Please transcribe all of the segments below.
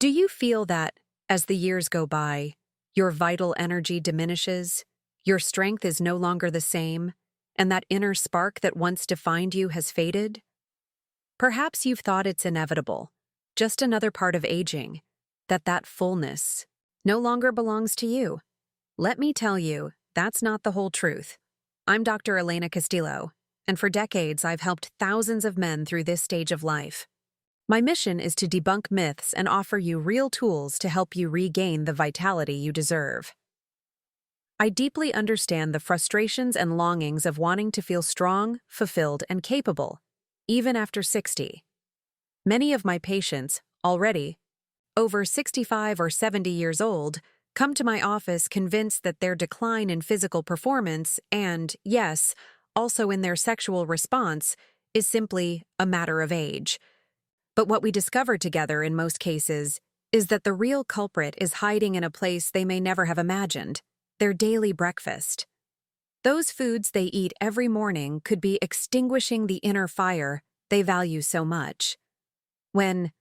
Do you feel that, as the years go by, your vital energy diminishes, your strength is no longer the same, and that inner spark that once defined you has faded? Perhaps you've thought it's inevitable, just another part of aging, that fullness no longer belongs to you. Let me tell you, that's not the whole truth. I'm Dr. Elena Castillo, and for decades I've helped thousands of men through this stage of life. My mission is to debunk myths and offer you real tools to help you regain the vitality you deserve. I deeply understand the frustrations and longings of wanting to feel strong, fulfilled, and capable, even after 60. Many of my patients, already over 65 or 70 years old, come to my office convinced that their decline in physical performance and, yes, also in their sexual response, is simply a matter of age. But what we discover together in most cases is that the real culprit is hiding in a place they may never have imagined: their daily breakfast. Those foods they eat every morning could be extinguishing the inner fire they value so much. When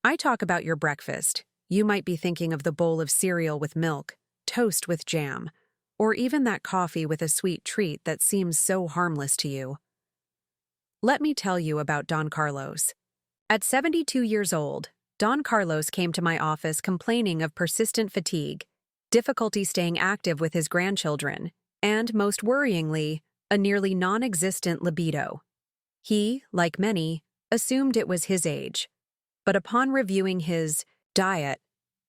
I talk about your breakfast, you might be thinking of the bowl of cereal with milk, toast with jam, or even that coffee with a sweet treat that seems so harmless to you. Let me tell you about Don Carlos. At 72 years old, Don Carlos came to my office complaining of persistent fatigue, difficulty staying active with his grandchildren, and, most worryingly, a nearly non-existent libido. He, like many, assumed it was his age. But upon reviewing his diet,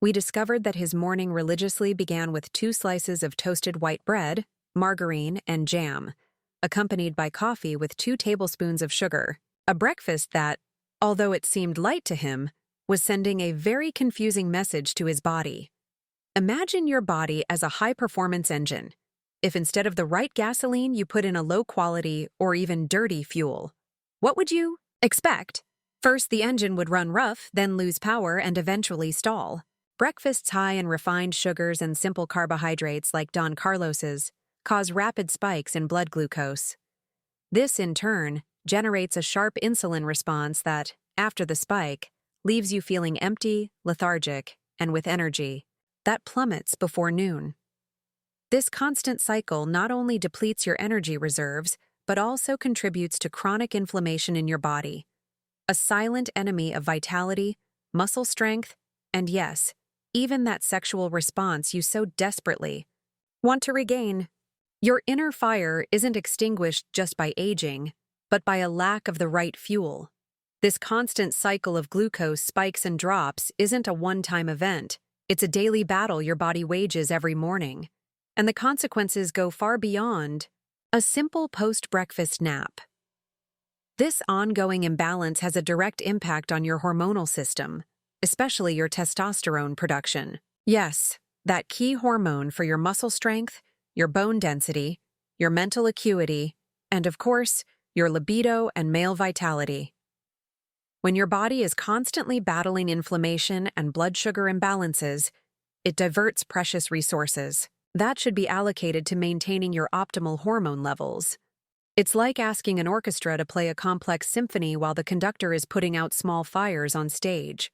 we discovered that his morning religiously began with 2 slices of toasted white bread, margarine, and jam, accompanied by coffee with 2 tablespoons of sugar, a breakfast that, although it seemed light to him, was sending a very confusing message to his body. Imagine your body as a high-performance engine. If instead of the right gasoline you put in a low-quality or even dirty fuel, what would you expect? First, the engine would run rough, then lose power and eventually stall. Breakfasts high in refined sugars and simple carbohydrates like Don Carlos's cause rapid spikes in blood glucose. This, in turn, generates a sharp insulin response that, after the spike, leaves you feeling empty, lethargic, and with energy that plummets before noon. This constant cycle not only depletes your energy reserves, but also contributes to chronic inflammation in your body, a silent enemy of vitality, muscle strength, and yes, even that sexual response you so desperately want to regain. Your inner fire isn't extinguished just by aging, but by a lack of the right fuel. This constant cycle of glucose spikes and drops isn't a one-time event. It's a daily battle your body wages every morning, and the consequences go far beyond a simple post-breakfast nap. This ongoing imbalance has a direct impact on your hormonal system, especially your testosterone production. Yes, that key hormone for your muscle strength, your bone density, your mental acuity, and of course, your libido and male vitality. When your body is constantly battling inflammation and blood sugar imbalances, it diverts precious resources that should be allocated to maintaining your optimal hormone levels. It's like asking an orchestra to play a complex symphony while the conductor is putting out small fires on stage.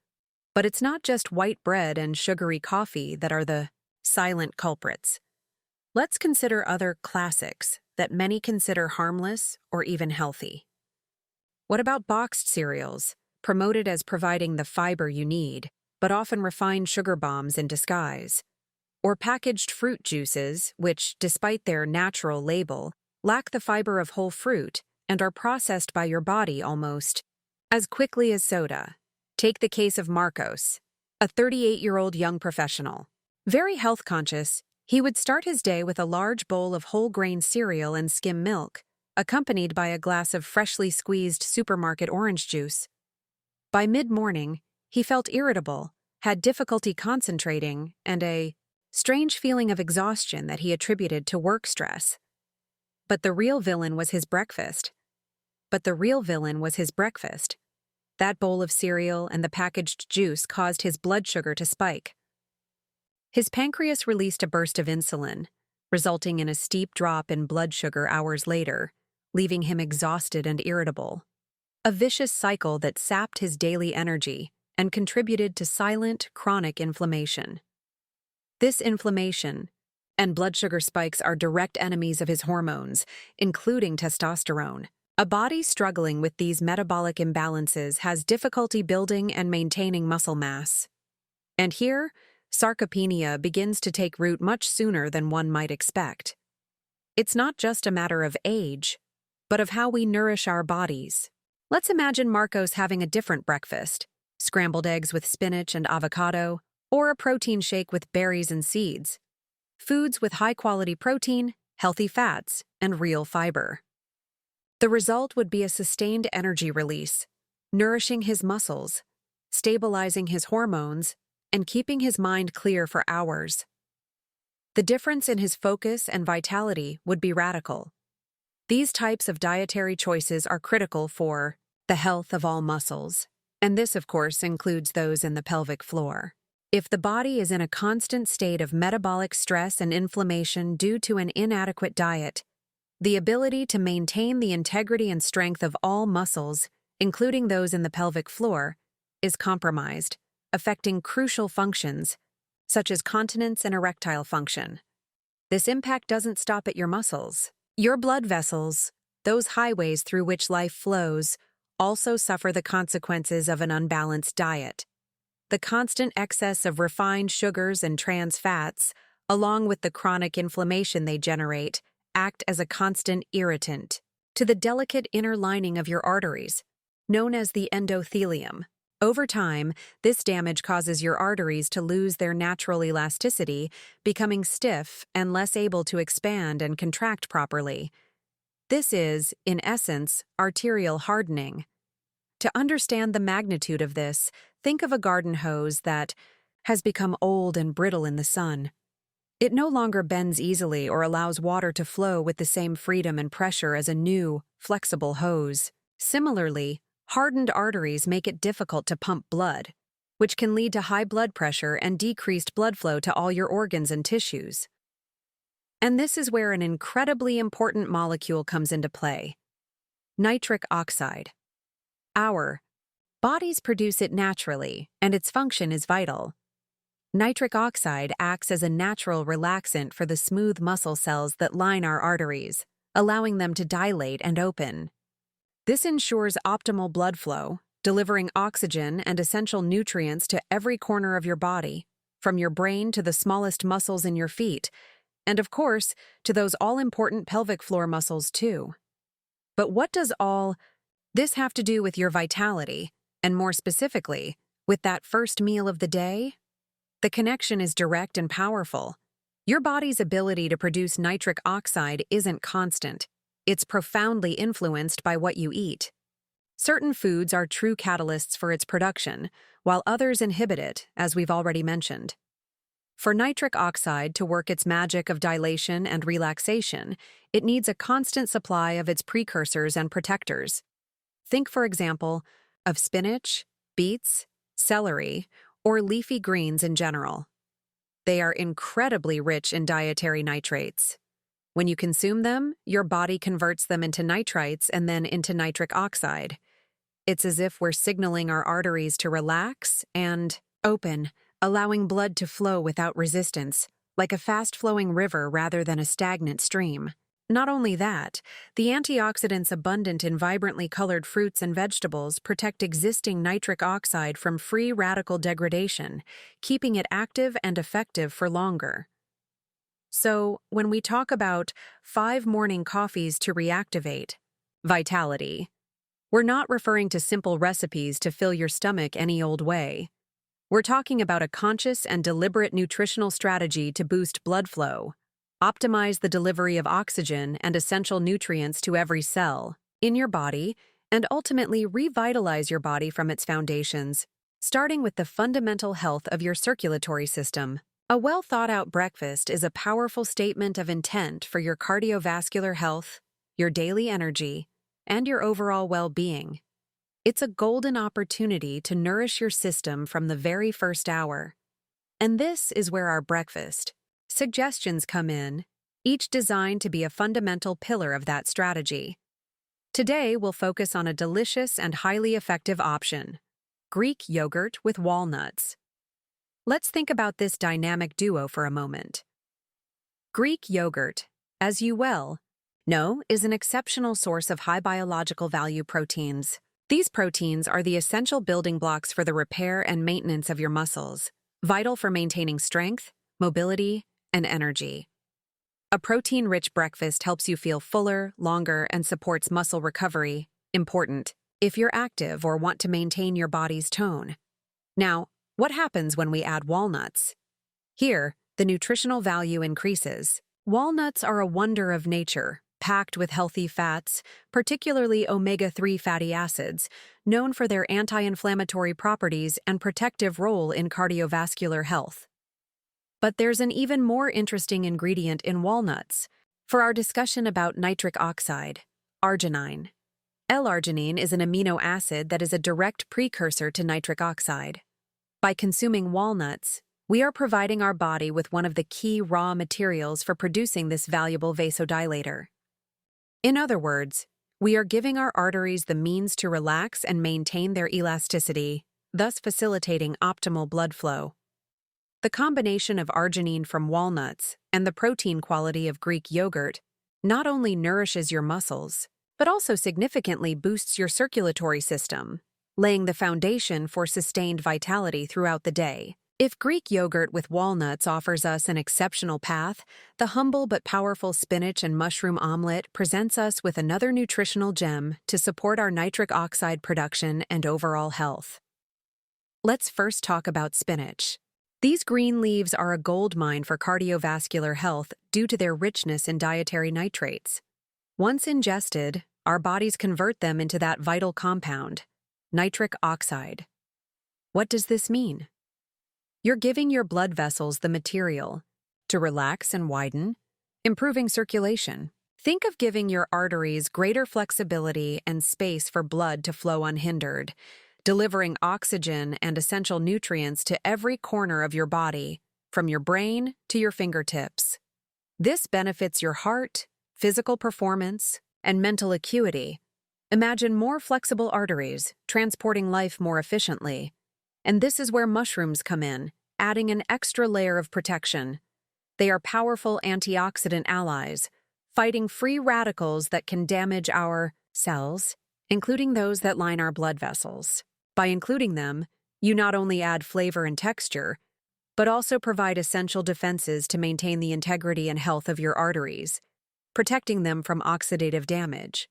But it's not just white bread and sugary coffee that are the silent culprits. Let's consider other classics that many consider harmless or even healthy. What about boxed cereals, promoted as providing the fiber you need, but often refined sugar bombs in disguise? Or packaged fruit juices, which, despite their natural label, lack the fiber of whole fruit and are processed by your body almost as quickly as soda. Take the case of Marcos, a 38-year-old young professional. Very health-conscious, he would start his day with a large bowl of whole-grain cereal and skim milk, accompanied by a glass of freshly squeezed supermarket orange juice. By mid-morning, he felt irritable, had difficulty concentrating, and a strange feeling of exhaustion that he attributed to work stress. But the real villain was his breakfast. That bowl of cereal and the packaged juice caused his blood sugar to spike. His pancreas released a burst of insulin, resulting in a steep drop in blood sugar hours later, leaving him exhausted and irritable. A vicious cycle that sapped his daily energy and contributed to silent, chronic inflammation. This inflammation and blood sugar spikes are direct enemies of his hormones, including testosterone. A body struggling with these metabolic imbalances has difficulty building and maintaining muscle mass. And here, sarcopenia begins to take root much sooner than one might expect. It's not just a matter of age, but of how we nourish our bodies. Let's imagine Marcos having a different breakfast: scrambled eggs with spinach and avocado, or a protein shake with berries and seeds. Foods with high-quality protein, healthy fats, and real fiber. The result would be a sustained energy release, nourishing his muscles, stabilizing his hormones, and keeping his mind clear for hours. The difference in his focus and vitality would be radical. These types of dietary choices are critical for the health of all muscles, and this, of course, includes those in the pelvic floor. If the body is in a constant state of metabolic stress and inflammation due to an inadequate diet, the ability to maintain the integrity and strength of all muscles, including those in the pelvic floor, is compromised, affecting crucial functions, such as continence and erectile function. This impact doesn't stop at your muscles. Your blood vessels, those highways through which life flows, also suffer the consequences of an unbalanced diet. The constant excess of refined sugars and trans fats, along with the chronic inflammation they generate, act as a constant irritant to the delicate inner lining of your arteries, known as the endothelium. Over time, this damage causes your arteries to lose their natural elasticity, becoming stiff and less able to expand and contract properly. This is, in essence, arterial hardening. To understand the magnitude of this, think of a garden hose that has become old and brittle in the sun. It no longer bends easily or allows water to flow with the same freedom and pressure as a new, flexible hose. Similarly, hardened arteries make it difficult to pump blood, which can lead to high blood pressure and decreased blood flow to all your organs and tissues. And this is where an incredibly important molecule comes into play: nitric oxide. Our bodies produce it naturally, and its function is vital. Nitric oxide acts as a natural relaxant for the smooth muscle cells that line our arteries, allowing them to dilate and open. This ensures optimal blood flow, delivering oxygen and essential nutrients to every corner of your body, from your brain to the smallest muscles in your feet, and of course, to those all-important pelvic floor muscles too. But what does all this have to do with your vitality, and more specifically, with that first meal of the day? The connection is direct and powerful. Your body's ability to produce nitric oxide isn't constant. It's profoundly influenced by what you eat. Certain foods are true catalysts for its production, while others inhibit it, as we've already mentioned. For nitric oxide to work its magic of dilation and relaxation, it needs a constant supply of its precursors and protectors. Think, for example, of spinach, beets, celery, or leafy greens in general. They are incredibly rich in dietary nitrates. When you consume them, your body converts them into nitrites and then into nitric oxide. It's as if we're signaling our arteries to relax and open, allowing blood to flow without resistance, like a fast-flowing river rather than a stagnant stream. Not only that, the antioxidants abundant in vibrantly colored fruits and vegetables protect existing nitric oxide from free radical degradation, keeping it active and effective for longer. So, when we talk about 5 morning coffees to reactivate vitality, we're not referring to simple recipes to fill your stomach any old way. We're talking about a conscious and deliberate nutritional strategy to boost blood flow, optimize the delivery of oxygen and essential nutrients to every cell in your body, and ultimately revitalize your body from its foundations, starting with the fundamental health of your circulatory system. A well-thought-out breakfast is a powerful statement of intent for your cardiovascular health, your daily energy, and your overall well-being. It's a golden opportunity to nourish your system from the very first hour. And this is where our breakfast suggestions come in, each designed to be a fundamental pillar of that strategy. Today, we'll focus on a delicious and highly effective option: Greek yogurt with walnuts. Let's think about this dynamic duo for a moment. Greek yogurt, as you well know, is an exceptional source of high biological value proteins. These proteins are the essential building blocks for the repair and maintenance of your muscles, vital for maintaining strength, mobility, and energy. A protein-rich breakfast helps you feel fuller, longer, and supports muscle recovery, important if you're active or want to maintain your body's tone. Now, what happens when we add walnuts? Here, the nutritional value increases. Walnuts are a wonder of nature, packed with healthy fats, particularly omega-3 fatty acids, known for their anti-inflammatory properties and protective role in cardiovascular health. But there's an even more interesting ingredient in walnuts. For our discussion about nitric oxide, arginine. L-arginine is an amino acid that is a direct precursor to nitric oxide. By consuming walnuts, we are providing our body with one of the key raw materials for producing this valuable vasodilator. In other words, we are giving our arteries the means to relax and maintain their elasticity, thus facilitating optimal blood flow. The combination of arginine from walnuts and the protein quality of Greek yogurt not only nourishes your muscles, but also significantly boosts your circulatory system, laying the foundation for sustained vitality throughout the day. If Greek yogurt with walnuts offers us an exceptional path, the humble but powerful spinach and mushroom omelet presents us with another nutritional gem to support our nitric oxide production and overall health. Let's first talk about spinach. These green leaves are a goldmine for cardiovascular health due to their richness in dietary nitrates. Once ingested, our bodies convert them into that vital compound, nitric oxide. What does this mean? You're giving your blood vessels the material to relax and widen, improving circulation. Think of giving your arteries greater flexibility and space for blood to flow unhindered, delivering oxygen and essential nutrients to every corner of your body, from your brain to your fingertips. This benefits your heart, physical performance, and mental acuity. Imagine more flexible arteries, transporting life more efficiently. And this is where mushrooms come in, adding an extra layer of protection. They are powerful antioxidant allies, fighting free radicals that can damage our cells, including those that line our blood vessels. By including them, you not only add flavor and texture, but also provide essential defenses to maintain the integrity and health of your arteries, protecting them from oxidative damage.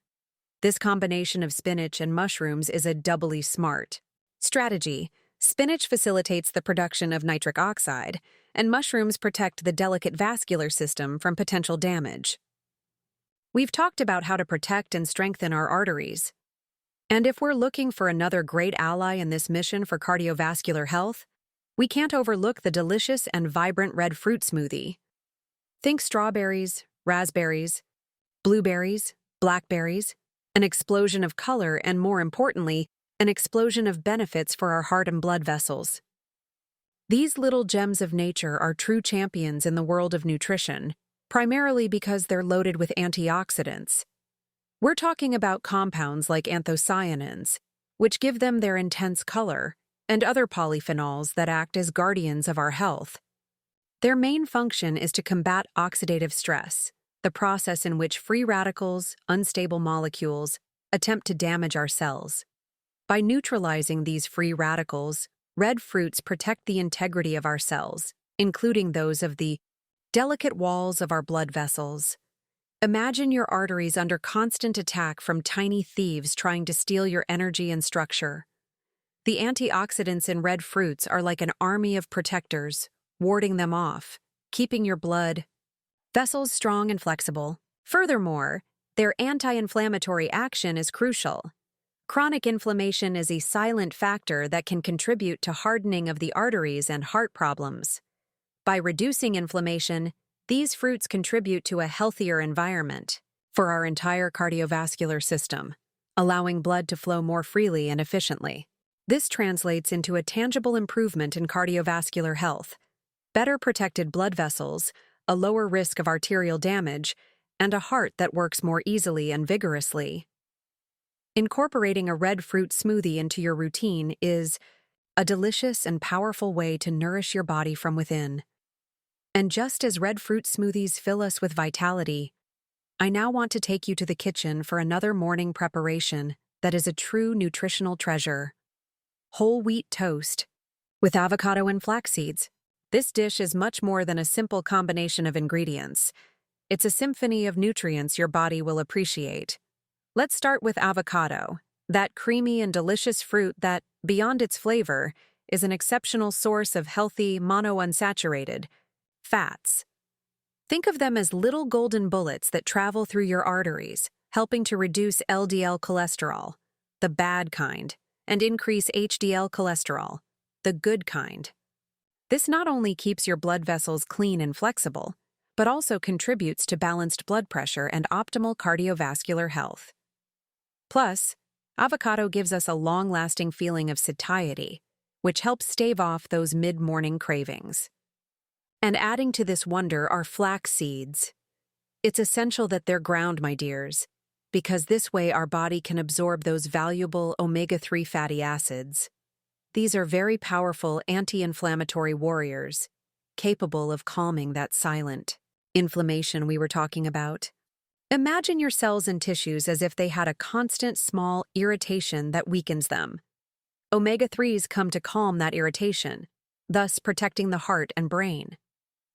This combination of spinach and mushrooms is a doubly smart strategy. Spinach facilitates the production of nitric oxide, and mushrooms protect the delicate vascular system from potential damage. We've talked about how to protect and strengthen our arteries. And if we're looking for another great ally in this mission for cardiovascular health, we can't overlook the delicious and vibrant red fruit smoothie. Think strawberries, raspberries, blueberries, blackberries, an explosion of color and, more importantly, an explosion of benefits for our heart and blood vessels. These little gems of nature are true champions in the world of nutrition, primarily because they're loaded with antioxidants. We're talking about compounds like anthocyanins, which give them their intense color, and other polyphenols that act as guardians of our health. Their main function is to combat oxidative stress, the process in which free radicals, unstable molecules, attempt to damage our cells. By neutralizing these free radicals, red fruits protect the integrity of our cells, including those of the delicate walls of our blood vessels. Imagine your arteries under constant attack from tiny thieves trying to steal your energy and structure. The antioxidants in red fruits are like an army of protectors, warding them off, keeping your blood vessels strong and flexible. Furthermore, their anti-inflammatory action is crucial. Chronic inflammation is a silent factor that can contribute to hardening of the arteries and heart problems. By reducing inflammation, these fruits contribute to a healthier environment for our entire cardiovascular system, allowing blood to flow more freely and efficiently. This translates into a tangible improvement in cardiovascular health, better protected blood vessels, a lower risk of arterial damage, and a heart that works more easily and vigorously. Incorporating a red fruit smoothie into your routine is a delicious and powerful way to nourish your body from within. And just as red fruit smoothies fill us with vitality, I now want to take you to the kitchen for another morning preparation that is a true nutritional treasure. Whole wheat toast with avocado and flax seeds. This dish is much more than a simple combination of ingredients. It's a symphony of nutrients your body will appreciate. Let's start with avocado, that creamy and delicious fruit that, beyond its flavor, is an exceptional source of healthy monounsaturated fats. Think of them as little golden bullets that travel through your arteries, helping to reduce LDL cholesterol, the bad kind, and increase HDL cholesterol, the good kind. This not only keeps your blood vessels clean and flexible, but also contributes to balanced blood pressure and optimal cardiovascular health. Plus, avocado gives us a long-lasting feeling of satiety, which helps stave off those mid-morning cravings. And adding to this wonder are flax seeds. It's essential that they're ground, my dears, because this way our body can absorb those valuable omega-3 fatty acids. These are very powerful anti-inflammatory warriors, capable of calming that silent inflammation we were talking about. Imagine your cells and tissues as if they had a constant small irritation that weakens them. Omega-3s come to calm that irritation, thus protecting the heart and brain.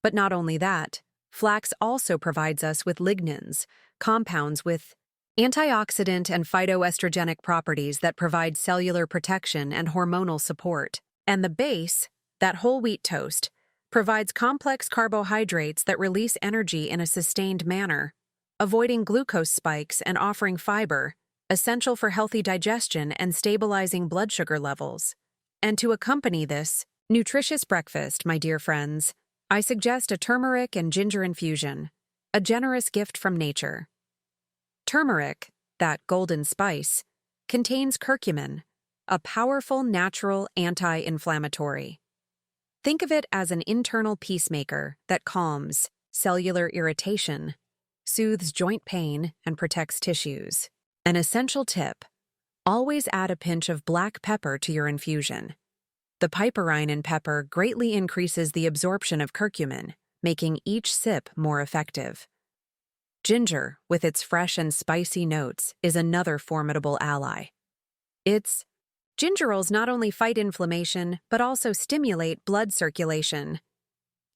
But not only that, flax also provides us with lignans, compounds with antioxidant and phytoestrogenic properties that provide cellular protection and hormonal support. And the base, that whole wheat toast, provides complex carbohydrates that release energy in a sustained manner, avoiding glucose spikes and offering fiber, essential for healthy digestion and stabilizing blood sugar levels. And to accompany this nutritious breakfast, my dear friends, I suggest a turmeric and ginger infusion, a generous gift from nature. Turmeric, that golden spice, contains curcumin, a powerful natural anti-inflammatory. Think of it as an internal peacemaker that calms cellular irritation, soothes joint pain, and protects tissues. An essential tip: always add a pinch of black pepper to your infusion. The piperine in pepper greatly increases the absorption of curcumin, making each sip more effective. Ginger, with its fresh and spicy notes, is another formidable ally. Its gingerols not only fight inflammation, but also stimulate blood circulation.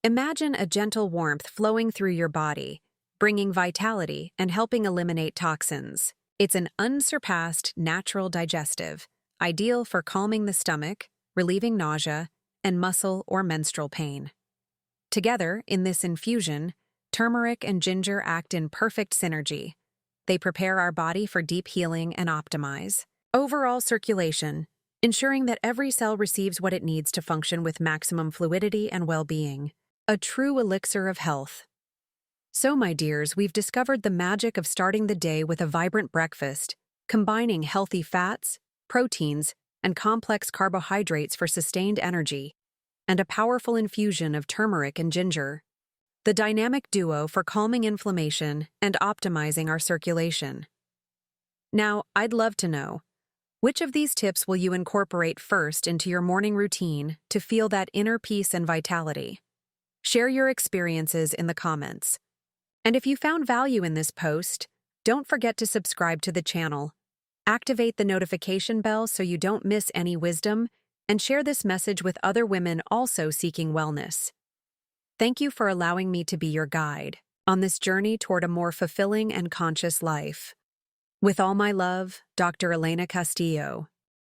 Imagine a gentle warmth flowing through your body, bringing vitality and helping eliminate toxins. It's an unsurpassed natural digestive, ideal for calming the stomach, relieving nausea, and muscle or menstrual pain. Together, in this infusion, turmeric and ginger act in perfect synergy. They prepare our body for deep healing and optimize overall circulation, ensuring that every cell receives what it needs to function with maximum fluidity and well-being. A true elixir of health. So, my dears, we've discovered the magic of starting the day with a vibrant breakfast, combining healthy fats, proteins, and complex carbohydrates for sustained energy, and a powerful infusion of turmeric and ginger, the dynamic duo for calming inflammation and optimizing our circulation. Now, I'd love to know, which of these tips will you incorporate first into your morning routine to feel that inner peace and vitality? Share your experiences in the comments. And if you found value in this post, don't forget to subscribe to the channel. Activate the notification bell so you don't miss any wisdom, and share this message with other women also seeking wellness. Thank you for allowing me to be your guide on this journey toward a more fulfilling and conscious life. With all my love, Dr. Elena Castillo.